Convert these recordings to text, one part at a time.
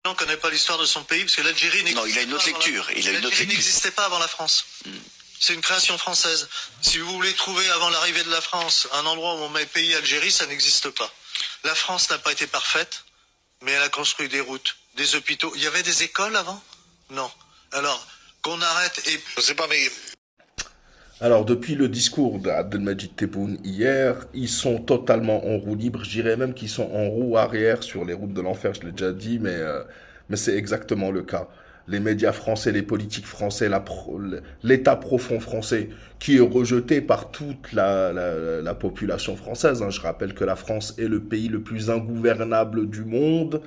On ne connaît pas l'histoire de son pays, parce que l'Algérie n'existait pas. Non, il a une autre lecture. L'Algérie n'existait pas avant la France. C'est une création française. Si vous voulez trouver avant l'arrivée de la France un endroit où on met pays Algérie, ça n'existe pas. La France n'a pas été parfaite, mais elle a construit des routes, des hôpitaux. Il y avait des écoles avant? Non. Alors, qu'on arrête et... Je sais pas, mais... Alors, depuis le discours d'Abdelmajid Tebboune hier, ils sont totalement en roue libre. Je dirais même qu'ils sont en roue arrière sur les routes de l'enfer, je l'ai déjà dit, mais c'est exactement le cas. Les médias français, les politiques français, l'État profond français, qui est rejeté par toute la population française. Hein. Je rappelle que la France est le pays le plus ingouvernable du monde.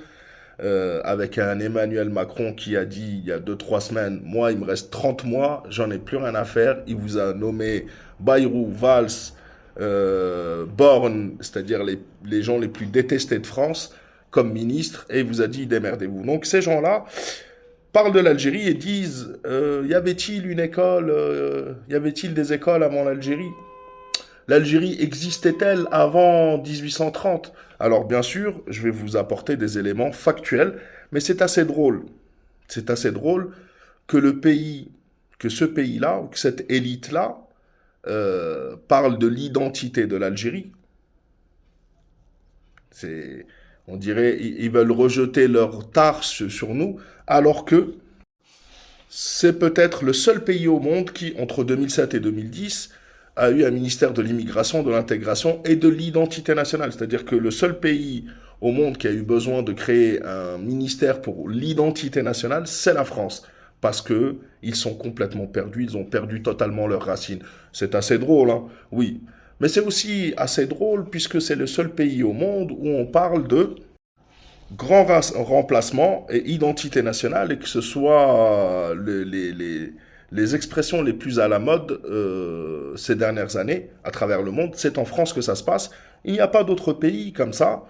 Avec un Emmanuel Macron qui a dit il y a 2, 3 semaines, moi il me reste 30 mois, j'en ai plus rien à faire. Il vous a nommé Bayrou, Valls, Borne, c'est-à-dire les gens les plus détestés de France, comme ministre, et il vous a dit démerdez-vous. Donc ces gens-là parlent de l'Algérie et disent y avait-il une école, y avait-il des écoles avant l'Algérie? L'Algérie existait-elle avant 1830? Alors bien sûr, je vais vous apporter des éléments factuels, mais c'est assez drôle. C'est assez drôle que ce pays-là, ou que cette élite-là, parle de l'identité de l'Algérie. On dirait, ils veulent rejeter leur tare sur nous, alors que c'est peut-être le seul pays au monde qui, entre 2007 et 2010, a eu un ministère de l'immigration, de l'intégration et de l'identité nationale. C'est-à-dire que le seul pays au monde qui a eu besoin de créer un ministère pour l'identité nationale, c'est la France. Parce que ils sont complètement perdus, ils ont perdu totalement leurs racines. C'est assez drôle, hein, oui. Mais c'est aussi assez drôle puisque c'est le seul pays au monde où on parle de grand remplacement et identité nationale, et que ce soit les expressions les plus à la mode ces dernières années à travers le monde, c'est en France que ça se passe. Il n'y a pas d'autres pays comme ça.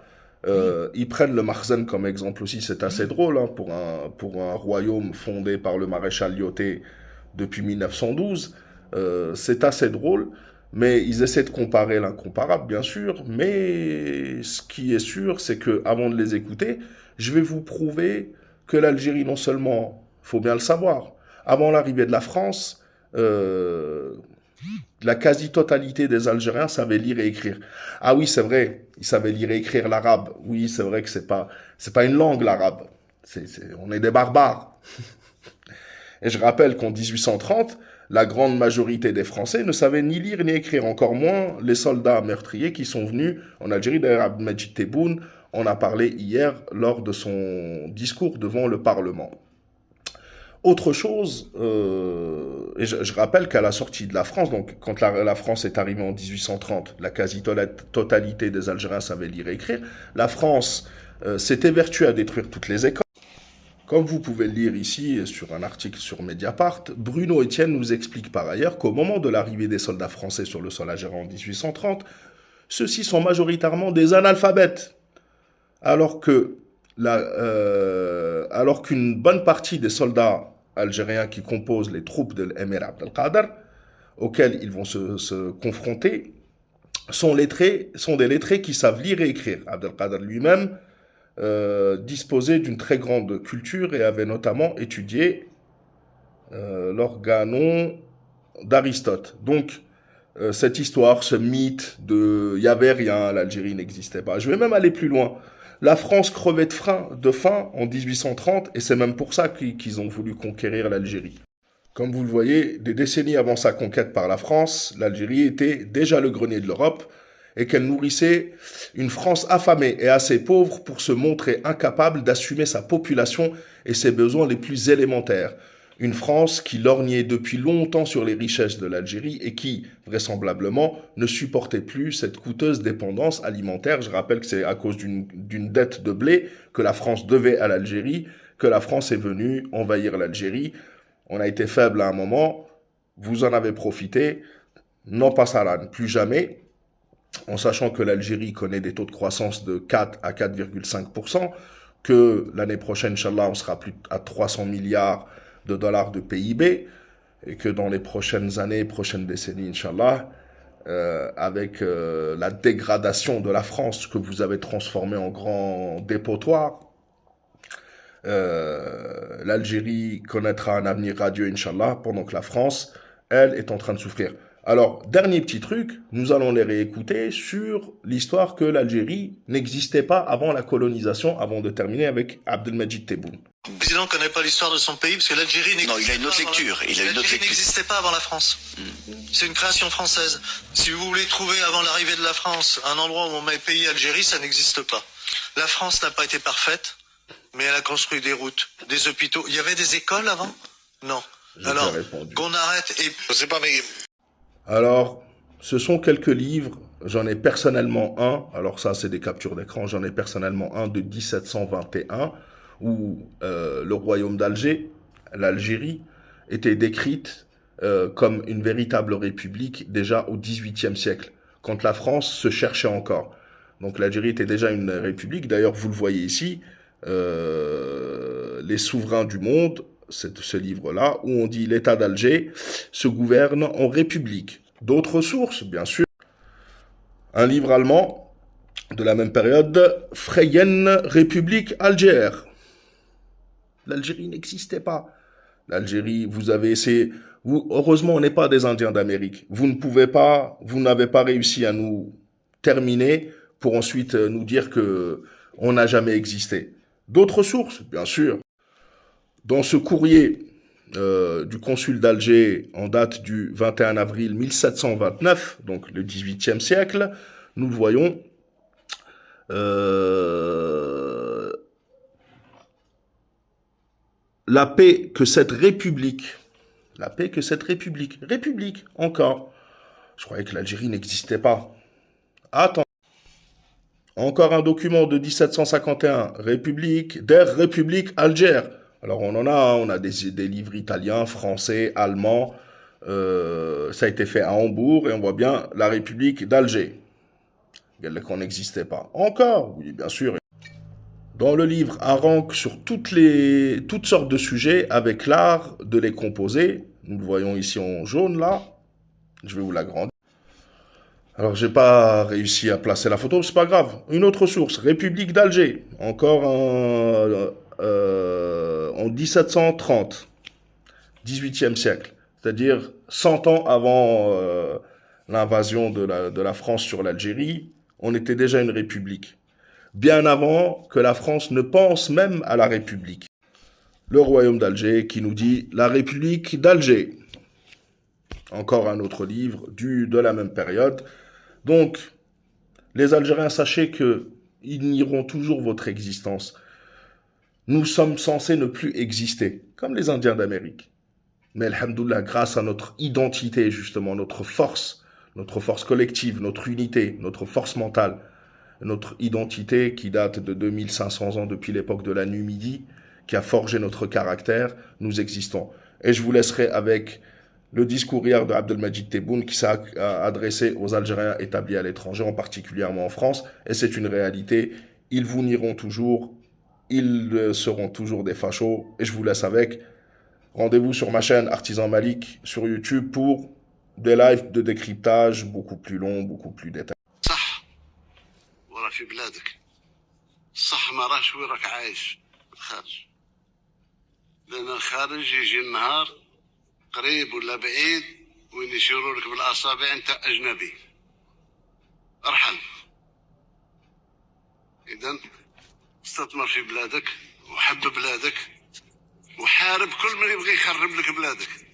Ils prennent le Marzen comme exemple aussi, c'est assez drôle hein, pour un royaume fondé par le maréchal Lyoté depuis 1912. C'est assez drôle, mais ils essaient de comparer l'incomparable, bien sûr. Mais ce qui est sûr, c'est que avant de les écouter, je vais vous prouver que l'Algérie, non seulement, faut bien le savoir, avant l'arrivée de la France, la quasi-totalité des Algériens savaient lire et écrire. Ah oui, c'est vrai, ils savaient lire et écrire l'arabe. Oui, c'est vrai que c'est pas une langue l'arabe. On est des barbares. Et je rappelle qu'en 1830, la grande majorité des Français ne savaient ni lire ni écrire, encore moins les soldats meurtriers qui sont venus en Algérie. D'ailleurs, Abdelmajid Tebboune en a parlé hier lors de son discours devant le Parlement. Autre chose, et je rappelle qu'à la sortie de la France, donc quand la France est arrivée en 1830, la quasi-totalité des Algériens savaient lire et écrire. La France s'est évertuée à détruire toutes les écoles. Comme vous pouvez le lire ici sur un article sur Mediapart, Bruno Etienne nous explique par ailleurs qu'au moment de l'arrivée des soldats français sur le sol algérien en 1830, ceux-ci sont majoritairement des analphabètes, alors qu'une bonne partie des soldats algériens qui composent les troupes de l'émir Abdelkader, auxquels ils vont se confronter, sont des lettrés qui savent lire et écrire. Abdelkader lui-même disposait d'une très grande culture et avait notamment étudié l'organon d'Aristote. Donc, cette histoire, ce mythe de il n'y avait rien, l'Algérie n'existait pas. Je vais même aller plus loin. La France crevait de faim en 1830 et c'est même pour ça qu'ils ont voulu conquérir l'Algérie. Comme vous le voyez, des décennies avant sa conquête par la France, l'Algérie était déjà le grenier de l'Europe et qu'elle nourrissait une France affamée et assez pauvre pour se montrer incapable d'assumer sa population et ses besoins les plus élémentaires. Une France qui lorgnait depuis longtemps sur les richesses de l'Algérie et qui, vraisemblablement, ne supportait plus cette coûteuse dépendance alimentaire. Je rappelle que c'est à cause d'une dette de blé que la France devait à l'Algérie, que la France est venue envahir l'Algérie. On a été faible à un moment, vous en avez profité, non pas ça, plus jamais, en sachant que l'Algérie connaît des taux de croissance de 4 à 4,5%, que l'année prochaine, Inch'Allah, on sera plus à 300 milliards de dollars de PIB, et que dans les prochaines années, prochaines décennies, Inch'Allah, avec la dégradation de la France que vous avez transformée en grand dépotoir, l'Algérie connaîtra un avenir radieux, Inch'Allah, pendant que la France, elle, est en train de souffrir. Alors, dernier petit truc, nous allons les réécouter sur l'histoire que l'Algérie n'existait pas avant la colonisation, avant de terminer avec Abdelmajid Tebboune. Le président ne connaît pas l'histoire de son pays parce que l'Algérie n'existait pas. Non, il a une autre lecture. L'Algérie n'existait pas avant la France. C'est une création française. Si vous voulez trouver avant l'arrivée de la France un endroit où on met pays Algérie, ça n'existe pas. La France n'a pas été parfaite, mais elle a construit des routes, des hôpitaux. Il y avait des écoles avant? Non. Alors, qu'on arrête et... Je sais pas, mais... Alors, ce sont quelques livres. J'en ai personnellement un. Alors ça, c'est des captures d'écran. J'en ai personnellement un de 1721 où le royaume d'Alger, l'Algérie, était décrite comme une véritable république déjà au XVIIIe siècle, quand la France se cherchait encore. Donc l'Algérie était déjà une république. D'ailleurs, vous le voyez ici, les souverains du monde, c'est ce livre-là, où on dit l'État d'Alger se gouverne en république. D'autres sources, bien sûr. Un livre allemand de la même période, Freien République Alger. L'Algérie n'existait pas. L'Algérie, vous avez essayé... heureusement, on n'est pas des Indiens d'Amérique. Vous n'avez pas réussi à nous terminer pour ensuite nous dire que on n'a jamais existé. D'autres sources, bien sûr. Dans ce courrier du consul d'Alger en date du 21 avril 1729, donc le XVIIIe siècle, nous le voyons, la paix que cette république, république encore, je croyais que l'Algérie n'existait pas. Attends. Encore un document de 1751, Der République Alger. Alors on a des livres italiens, français, allemands. Ça a été fait à Hambourg et on voit bien la République d'Alger. Qu'on n'existait pas. Encore, oui, bien sûr. Dans le livre, Aranque sur toutes sortes de sujets avec l'art de les composer. Nous le voyons ici en jaune là. Je vais vous l'agrandir. Alors, j'ai pas réussi à placer la photo, c'est pas grave. Une autre source, République d'Alger, encore en 1730, 18e siècle, c'est-à-dire 100 ans avant l'invasion de la France sur l'Algérie, on était déjà une république. Bien avant que la France ne pense même à la république. Le royaume d'Alger qui nous dit la République d'Alger. Encore un autre livre de la même période. Donc, les Algériens, sachez qu'ils nieront toujours votre existence. Nous sommes censés ne plus exister, comme les Indiens d'Amérique. Mais, alhamdoulilah, grâce à notre identité, justement, notre force collective, notre unité, notre force mentale, notre identité qui date de 2500 ans depuis l'époque de la Numidie, qui a forgé notre caractère, nous existons. Et je vous laisserai avec le discours hier de Abdelmajid Tebboune qui s'est adressé aux Algériens établis à l'étranger, en particulièrement en France, et c'est une réalité. Ils vous nieront toujours, ils seront toujours des fachos, et je vous laisse avec. Rendez-vous sur ma chaîne Artisan Malik sur YouTube pour des lives de décryptage beaucoup plus longs, beaucoup plus détaillés. في بلادك صح ما راهش وين راك عايش بالخارج لأن الخارج يجي النهار قريب ولا بعيد وين يشيروا لك بالأصابع أنت أجنبي ارحل إذن استثمر في بلادك وحب بلادك وحارب كل من يبغي يخرب لك بلادك